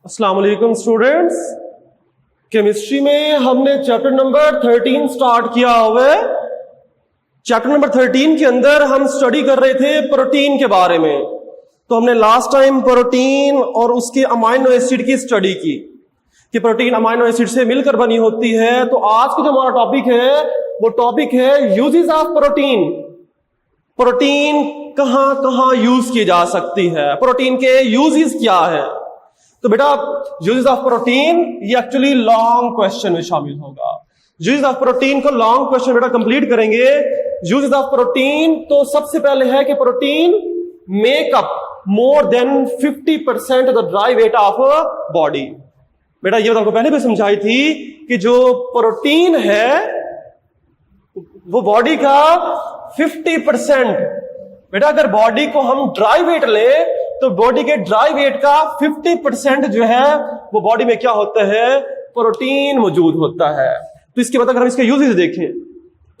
अस्सलाम वालेकुम students. Chemistry में हमने चैप्टर नंबर 13 स्टार्ट किया हुआ है। चैप्टर नंबर 13 के अंदर हम स्टडी कर रहे थे प्रोटीन के बारे में। तो हमने लास्ट टाइम प्रोटीन और उसके अमाइनो एसिड की स्टडी की कि प्रोटीन अमाइनो एसिड से मिलकर बनी होती है। तो आज का जो हमारा टॉपिक है वो टॉपिक है यूजेस ऑफ प्रोटीन। प्रोटीन कहां कहां यूज की जा सकती है, प्रोटीन के यूजेस क्या है। तो बेटा यूजेस ऑफ प्रोटीन ये एक्चुअली लॉन्ग क्वेश्चन में शामिल होगा। यूजेस ऑफ प्रोटीन को लॉन्ग क्वेश्चन बेटा कंप्लीट करेंगे। यूजेस ऑफ प्रोटीन तो सबसे पहले है कि protein makeup more than 50% of the dry weight of body. बेटा ये आपको पहले भी समझाई थी कि जो प्रोटीन है वो बॉडी का 50%। बेटा अगर बॉडी को हम ड्राई वेट लें तो बॉडी के ड्राई वेट का 50% जो है वो बॉडी में क्या होता है, प्रोटीन मौजूद होता है। तो इसके बाद अगर हम इसके यूजेस देखें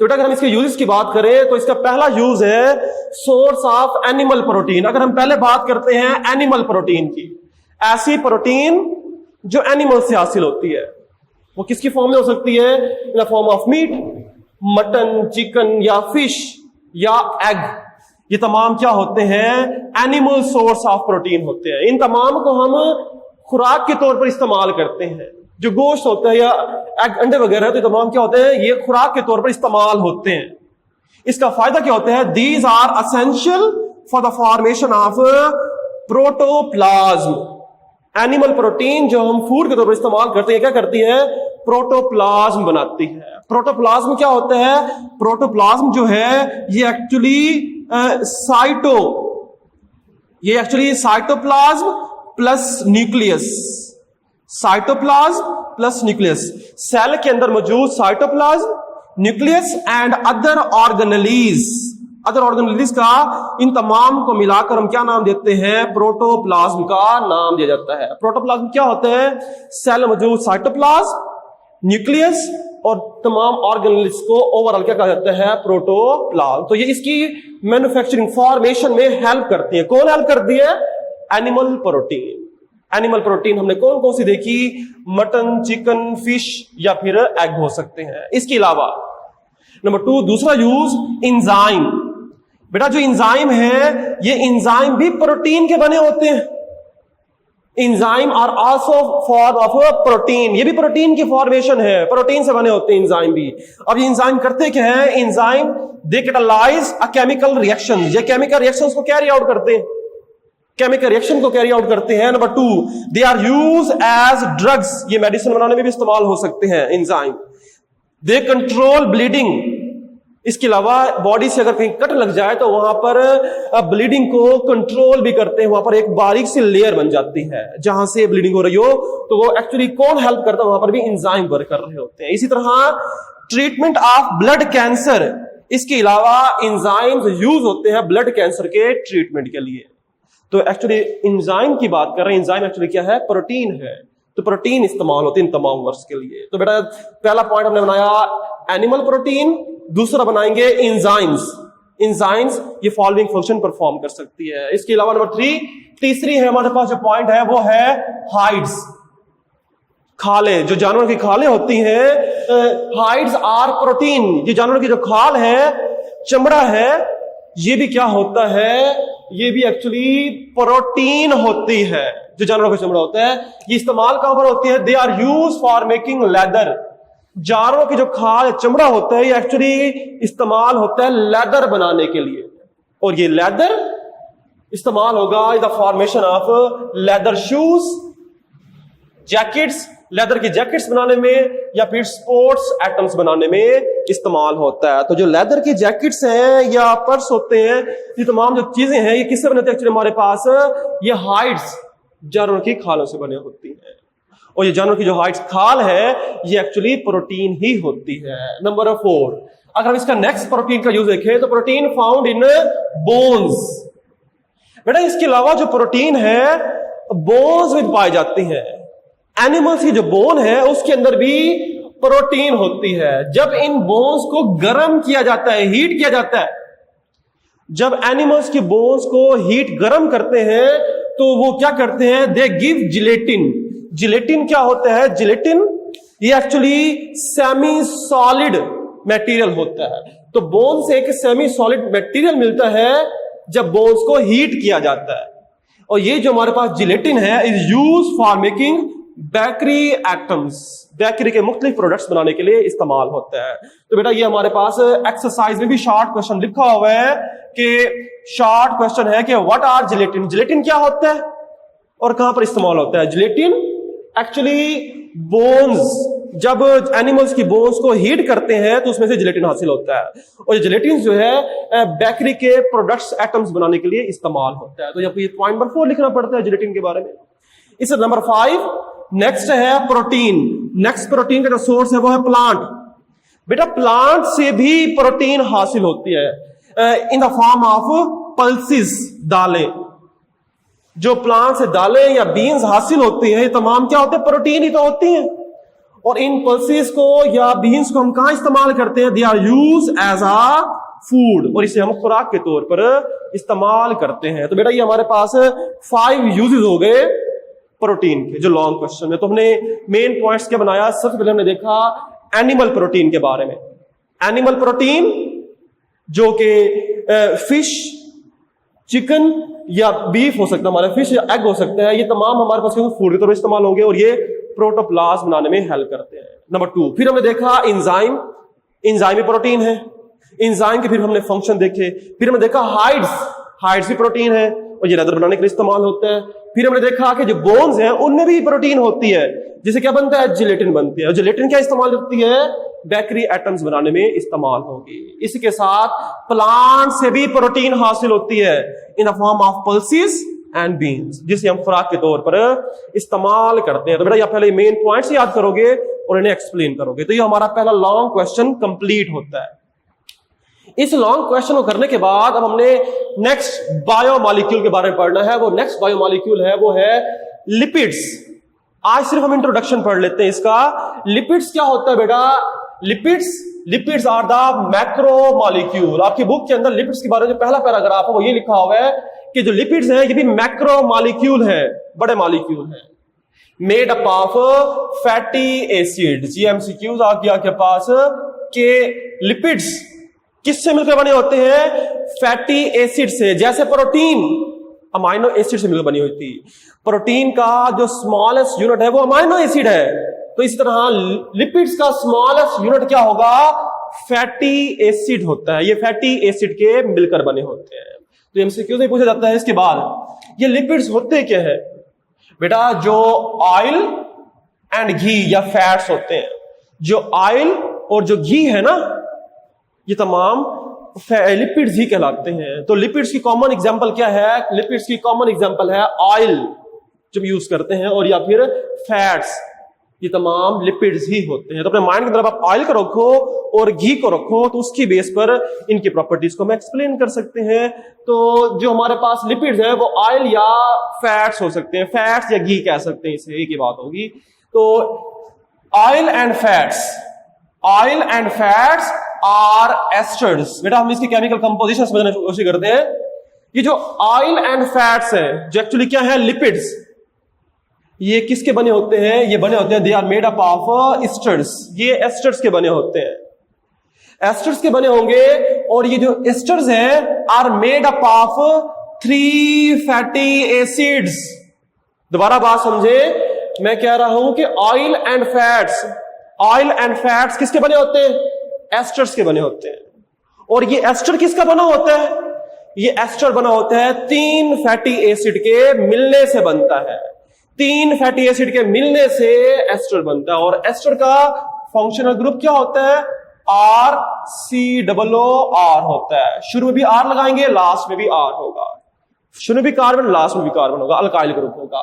तो बेटा अगर हम इसके यूजेस की बात करें तो इसका पहला यूज है सोर्स ऑफ एनिमल प्रोटीन। अगर हम पहले बात करते हैं एनिमल प्रोटीन की, ऐसी प्रोटीन जो एनिमल से हासिल होती है, वो किसकी फॉर्म में हो सकती है, in the form of meat, mutton, chicken या फिश या एग। ये तमाम क्या होते हैं, एनिमल सोर्स ऑफ प्रोटीन होते हैं। इन तमाम को हम खुराक के तौर पर इस्तेमाल करते हैं। जो गोश्त होता है या एग, अंडे वगैरह, तो तमाम क्या होते हैं, ये खुराक के तौर पर इस्तेमाल होते हैं। इसका फायदा क्या होता है, these are essential for the formation of protoplasm. Animal protein जो हम फूड के तौर पर इस्तेमाल करते हैं क्या करती है, प्रोटोप्लाज्म बनाती है। प्रोटोप्लाज्म क्या होता है, प्रोटोप्लाज्म जो है ये actually cytoplasm plus nucleus. Cytoplasm plus nucleus, cell के अंदर मौजूद cytoplasm, nucleus and other organelles. Other organelles का इन तमाम को मिलाकर हम क्या नाम देते हैं, प्रोटोप्लाज्म का नाम दिया जाता है। प्रोटोप्लाज्म क्या होता है, सेल मौजूद साइटोप्लाज्म, न्यूक्लियस और तमाम ऑर्गेनेल्स को ओवरऑल क्या कहा जाता है, प्रोटोप्लाज्म। तो ये इसकी मैन्युफैक्चरिंग फॉर्मेशन में हेल्प करती है। कौन हेल्प करती है, एनिमल प्रोटीन। एनिमल प्रोटीन हमने कौन कौन सी देखी, मटन, चिकन, फिश या फिर एग हो सकते हैं। इसके अलावा नंबर 2 दूसरा यूज एंजाइम। बेटा जो एंजाइम है ये एंजाइम भी प्रोटीन के बने होते हैं। Enzyme are also form of protein, ये भी प्रोटीन की फॉर्मेशन है, प्रोटीन से बने होते हैं एंजाइम भी। अब ये एंजाइम करते क्या है, enzyme they catalyse a chemical reaction. ये केमिकल रिएक्शंस को कैरी आउट करते हैं, केमिकल रिएक्शन को कैरी आउट करते हैं। Number 2 they are use as drugs. ये मेडिसिन बनाने में भी इस्तेमाल हो सकते हैं एंजाइम। They control bleeding. इसके अलावा बॉडी से अगर कहीं कट लग जाए तो वहां पर ब्लीडिंग को कंट्रोल भी करते हैं। वहां पर एक बारीक सी लेयर बन जाती है जहां से ब्लीडिंग हो रही हो, तो वो एक्चुअली कौन हेल्प करता है, वहां पर भी एंजाइम वर्क कर रहे होते हैं। इसी तरह ट्रीटमेंट ऑफ ब्लड कैंसर, इसके अलावा एंजाइम्स यूज होते हैं ब्लड कैंसर के ट्रीटमेंट के लिए। तो एक्चुअली एंजाइम की बात कर रहे हैं, एंजाइम एक्चुअली क्या है, प्रोटीन है। तो प्रोटीन इस्तेमाल होते हैं इन तमाम वर्क्स के लिए। तो बेटा पहला पॉइंट हमने बनाया एनिमल प्रोटीन, दूसरा बनाएंगे एंजाइम्स। एंजाइम्स ये फॉलोइंग फंक्शन परफॉर्म कर सकती है। इसके अलावा नंबर 3 तीसरी है हमारे पास जो पॉइंट है वो है हाइड्स, खाले। जो जानवर की खालें होती हैं, हाइड्स आर प्रोटीन। ये जानवर की जो खाल है, चमड़ा है, ये भी क्या होता है, ये भी एक्चुअली प्रोटीन होती है। जो जानवरों का चमड़ा होता है ये इस्तेमाल कहां पर होती है, they are use for making leather. जानवरों की जो खाल चमड़ा होता है ये एक्चुअली इस्तेमाल होता है लेदर बनाने के लिए, और ये लेदर इस्तेमाल होगा in the formation of leather shoes, jackets, leather की जैकेट्स बनाने में या फिर स्पोर्ट्स आइटम्स बनाने में इस्तेमाल होता है। तो जो लेदर की जैकेट्स हैं या पर्स होते हैं, ये तमाम जो चीजें हैं ये किससे बने होते हैं, एक्चुअली हमारे पास ये हाइड्स जानवरों की खालों से बने होती हैं। और ये जानवर की जो हाइड्स खाल है ये एक्चुअली प्रोटीन ही होती है। नंबर 4 अगर हम इसका नेक्स्ट प्रोटीन का यूज देखें तो प्रोटीन फाउंड इन बोन्स। बेटा इसके अलावा जो प्रोटीन है बोन्स में पाई जाती है। एनिमल्स की जो बोन है उसके अंदर भी प्रोटीन होती है। जब इन बोन्स को गर्म किया जाता है, हीट किया जाता है, जब एनिमल्स की बोन्स को हीट गर्म करते हैं तो वो क्या करते हैं, दे गिव जिलेटिन। जिलेटिन क्या होता है? जिलेटिन ये एक्चुअली सेमी सॉलिड मटेरियल होता है। तो बोन से एक सेमी सॉलिड मटेरियल मिलता है जब बोन्स को हीट किया जाता है। और ये जो हमारे पास जिलेटिन है is use for making bakery atoms, bakery के मुख्तलिफ प्रोडक्ट्स बनाने के लिए इस्तेमाल होता है। तो बेटा ये हमारे पास एक्सरसाइज में भी शॉर्ट क्वेश्चन लिखा हुआ है कि शॉर्ट क्वेश्चन है कि व्हाट आर जिलेटिन, जिलेटिन क्या होता है और कहां पर इस्तेमाल होता है? जिलेटिन एक्चुअली बोन्स, जब एनिमल्स की बोन्स को हीट करते हैं तो उसमें से जिलेटिन हासिल होता है। और ये जिलेटिन जो है बेकरी के प्रोडक्ट्स एटम्स बनाने के लिए इस्तेमाल होता है। तो जब ये पॉइंट नंबर 4 लिखना पड़ता है जिलेटिन के बारे में। इस नंबर 5 नेक्स्ट है प्रोटीन। नेक्स्ट प्रोटीन का जो सोर्स है वो है प्लांट। बेटा प्लांट से भी प्रोटीन हासिल होती है in the form of pulses, दालें। जो प्लांट से दालें या बीन्स हासिल होती हैं ये तमाम क्या होते हैं? प्रोटीन ही तो होती हैं। और इन पल्सेस को या बीन्स को हम कहां इस्तेमाल करते हैं? They are use as a food, और इसे हम खुराक के तौर पर इस्तेमाल करते हैं। तो बेटा ये हमारे पास 5 यूजेस हो गए प्रोटीन के, जो लॉन्ग क्वेश्चन में। तो हमने मेन पॉइंट्स क्या बनाया? सबसे पहले हमने देखा एनिमल प्रोटीन के बारे में। एनिमल प्रोटीन जो कि फिश, चिकन या बीफ हो सकता है, हमारा फिश या एग हो सकता है, ये तमाम हमारे पास फूड के तौर पर इस्तेमाल होंगे और ये प्रोटोप्लास्ट बनाने में हेल्प करते हैं। नंबर 2 फिर हमने देखा एंजाइम, एंजाइम भी प्रोटीन है। एंजाइम के फिर हमने फंक्शन देखे। फिर हमने देखा हाइड्स, हाइड्स भी प्रोटीन है और ये लेदर बनाने के लिए इस्तेमाल होता है। फिर हमने देखा कि जो बोन्स हैं उनमें भी प्रोटीन होती है, जिसे क्या बनता है? जिलेटिन बनती है। और जिलेटिन क्या इस्तेमाल होती है? बेकरी एटम्स बनाने में इस्तेमाल होगी। इसी के साथ प्लांट से भी प्रोटीन हासिल होती है in the form of pulses and beans, जिसे हम खुराक के तौर पर इस्तेमाल करते हैं। तो बेटा ये पहले मेन पॉइंट्स याद करोगे और इन्हें एक्सप्लेन करोगे। तो ये हमारा पहला लॉन्ग क्वेश्चन कंप्लीट होता है। इस लॉन्ग क्वेश्चन को करने के बाद अब हमने नेक्स्ट बायोमॉलिक्यूल के बारे में पढ़ना है। वो नेक्स्ट बायोमॉलिक्यूल है वो है लिपिड्स। आज सिर्फ हम इंट्रोडक्शन पढ़ लेते हैं इसका। लिपिड्स क्या होता है बेटा? Lipids are the macromolecule. आपकी बुक के अंदर लिपिड्स के बारे में जो पहला पैराग्राफ है वो ये लिखा हुआ है कि जो लिपिड्स हैं ये भी मैक्रोमॉलिक्यूल है, बड़े मॉलिक्यूल हैं, made up of fatty acids. ये एमसीक्यूज आ गया आपके पास कि लिपिड्स किससे मिलकर बने होते हैं? फैटी एसिड से। जैसे प्रोटीन अमाइनो एसिड से मिलकर बनी हुई थी। प्रोटीन का जो स्मॉलेस्ट यूनिट है वो अमाइनो एसिड है। तो इस तरह लिपिड्स का स्मॉलेस्ट यूनिट क्या होगा? फैटी एसिड होता है। ये फैटी एसिड के मिलकर बने होते हैं। तो एमसीक्यू से पूछा जाता है इसके बाद ये लिपिड्स होते क्या है? बेटा जो ऑयल एंड घी या फैट्स होते हैं, जो ऑयल और जो घी है ना, ये तमाम लिपिड्स ही कहलाते हैं। तो लिपिड्स की कॉमन एग्जांपल क्या है? लिपिड्स की कॉमन एग्जांपल है ऑयल जब यूज करते हैं, और या फिर फैट्स, ये तमाम लिपिड्स ही होते हैं। तो अपने माइंड की तरफ आप ऑयल को रखो और घी को रखो, तो उसकी बेस पर इनकी प्रॉपर्टीज को हम एक्सप्लेन कर सकते हैं। तो जो हमारे पास लिपिड्स है वो ऑयल या फैट्स हो सकते हैं, फैट्स या घी कह सकते हैं, इसे एक ही बात होगी। तो oil and fats are esters. बेटा हम इसकी केमिकल कंपोजिशन समझने की कोशिश करते हैं। ये जो ऑयल एंड फैट्स है जो एक्चुअली क्या है? लिपिड्स। ये किसके बने होते हैं? ये बने होते हैं, they are made up of esters. ये एस्टर्स के बने होते हैं, एस्टर्स के बने होंगे। और ये जो एस्टर्स हैं are made up of 3 fatty acids. दोबारा बात समझे, मैं कह रहा हूं कि ऑयल एंड फैट्स किसके बने होते हैं? एस्टर्स के बने होते हैं। और ये एस्टर किसका बना होता है? ये एस्टर बना होता है 3 फैटी एसिड के मिलने से बनता है। 3 फैटी एसिड के मिलने से एस्टर बनता है। और एस्टर का फंक्शनल ग्रुप क्या होता है? RCOOR होता है। शुरू में भी R लगाएंगे, लास्ट में भी R होगा। शुरू में भी कार्बन, लास्ट में भी कार्बन होगा, अल्काइल ग्रुप होगा।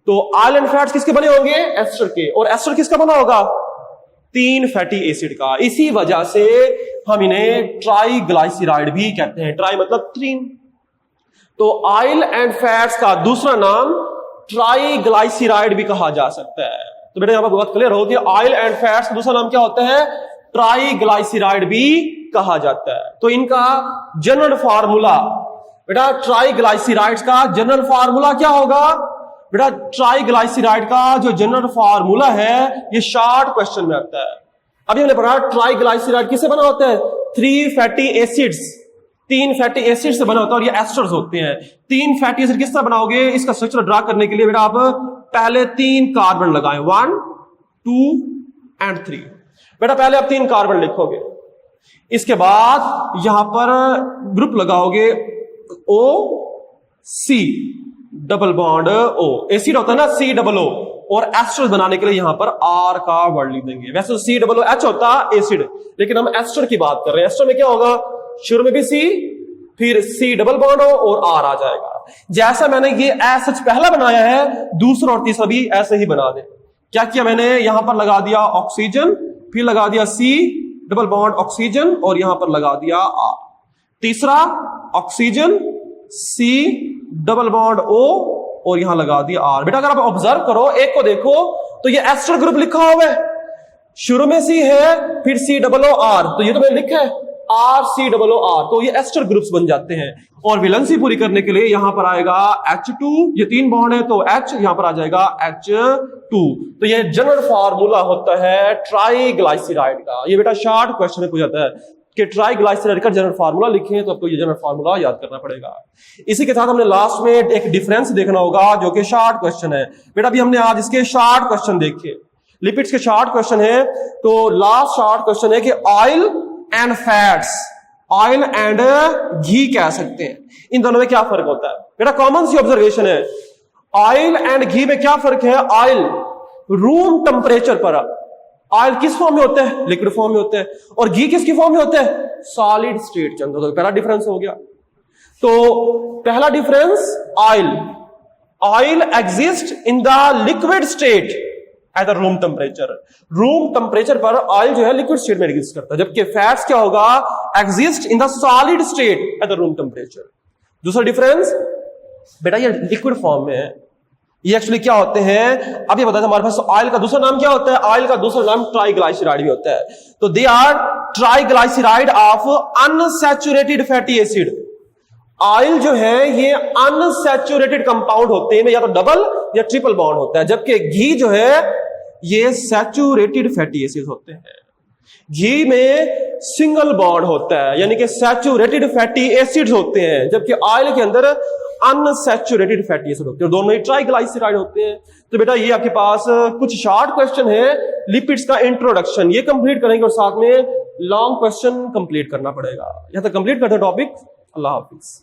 तो ऑयल एंड फैट्स किसके बने होंगे? एस्टर के। और एस्टर किसका बना होगा? 3 फैटी एसिड का। इसी वजह से हम इन्हें ट्राइग्लाइसराइड भी कहते हैं। ट्राई मतलब 3। तो ऑयल एंड फैट्स का दूसरा नाम ट्राइग्लाइसराइड भी कहा जा सकता है। तो बेटा यहां पर बहुत क्लियर हो गया, ऑयल एंड फैट्स का दूसरा नाम क्या होता है? ट्राइग्लाइसराइड भी कहा जाता है। तो इनका जनरल फार्मूला, बेटा ट्राइग्लाइसराइड्स का जनरल फार्मूला क्या होगा? बेटा ट्राइग्लाइसराइड का जो जनरल फार्मूला है ये शॉर्ट क्वेश्चन में आता है। अभी हमने पढ़ा ट्राइग्लाइसराइड किससे बना होता है? 3 फैटी एसिड्स, 3 फैटी एसिड से बना होता है और ये एस्टर्स होते हैं। 3 फैटी एसिड किस तरह बनाओगे? इसका स्ट्रक्चर ड्रा करने के लिए बेटा आप पहले 3 कार्बन लगाएं, 1 2 एंड 3। बेटा पहले आप 3 कार्बन लिखोगे, इसके बाद यहां पर ग्रुप लगाओगे O C double bond O, acid होता है ना COO, और एस्टर बनाने के लिए यहां पर R का वर्ड लिख देंगे। वैसे तो COOH होता है एसिड, लेकिन हम एस्टर की बात कर रहे हैं। एस्टर में क्या होगा? शुरू में भी C, फिर C डबल बॉन्ड O और R आ जाएगा। जैसा मैंने ये एस पहला बनाया है, दूसरा और तीसरा भी ऐसे ही बना दे। क्या किया मैंने? यहां पर लगा दिया ऑक्सीजन, फिर लगा दिया C डबल बॉन्ड ऑक्सीजन और यहां पर लगा दिया R। तीसरा oxygen C double bond O और यहां लगा दिया R। बेटा अगर आप ऑब्जर्व करो, एक को देखो तो ये एस्टर ग्रुप लिखा हुआ है, शुरू में C है, फिर COOR, तो ये तो मैंने लिखा है RCOOR, तो ये एस्टर ग्रुप्स बन जाते हैं। और वैलेंसी पूरी करने के लिए यहां पर आएगा H2, ये 3 बॉन्ड है तो H, यहां पर आ जाएगा H2। तो ये जनरल फार्मूला होता है ट्राइग्लाइसराइड का। ये बेटा शॉर्ट क्वेश्चन में पूछा जाता है कि ट्राइग्लाइसराइड का जनरल फार्मूला लिखें, तो आपको ये जनरल फार्मूला याद करना पड़ेगा। इसी के साथ हमने लास्ट में एक डिफरेंस देखना होगा जो कि शॉर्ट क्वेश्चन है। बेटा अभी हमने आज इसके शॉर्ट क्वेश्चन देखे, लिपिड्स के शॉर्ट क्वेश्चन है। तो लास्ट शॉर्ट क्वेश्चन है कि oil and fats, oil and घी कह सकते हैं, इन दोनों में क्या फर्क होता है? बेटा कॉमन सी ऑब्जर्वेशन है, ऑयल एंड घी में क्या फर्क है? ऑयल रूम टेम्परेचर पर, ऑयल किस फॉर्म में होता है? लिक्विड फॉर्म में होता है, और घी किसकी फॉर्म में होता है? सॉलिड स्टेट के अंदर। तो पहला डिफरेंस हो गया। तो पहला difference, oil exist in the liquid state at the room temperature. Room temperature पर ऑयल जो है लिक्विड स्टेट में एग्जिस्ट करता है, जबकि फैट्स क्या होगा? Exist in the solid state at the room temperature. दूसरा डिफरेंस बेटा ये लिक्विड फॉर्म में है। ये एक्चुअली क्या होते हैं? अब ये बताया हमारे पास ऑयल का दूसरा नाम क्या होता है? ऑयल का दूसरा नाम ट्राइग्लाइसराइड भी होता है। तो they are triglyceride of unsaturated fatty acid. Oil जो है ये अनसैचुरेटेड कंपाउंड होते हैं, या तो डबल या ट्रिपल बॉन्ड होता है, जबकि घी जो है ये सैचुरेटेड फैटी एसिड होते हैं। घी में सिंगल बॉन्ड होता है, यानी कि सैचुरेटेड फैटी एसिड्स होते हैं, जबकि ऑयल के अंदर अनसैचुरेटेड फैटी एसिड होते हैं। दोनों ही ट्राइग्लाइसराइड होते हैं। तो बेटा ये आपके पास कुछ शॉर्ट क्वेश्चन है लिपिड्स का इंट्रोडक्शन, ये कंप्लीट करेंगे और साथ में लॉन्ग क्वेश्चन कंप्लीट करना पड़ेगा। यहां तक कंप्लीट करते हैं टॉपिक। अल्लाह हाफिज।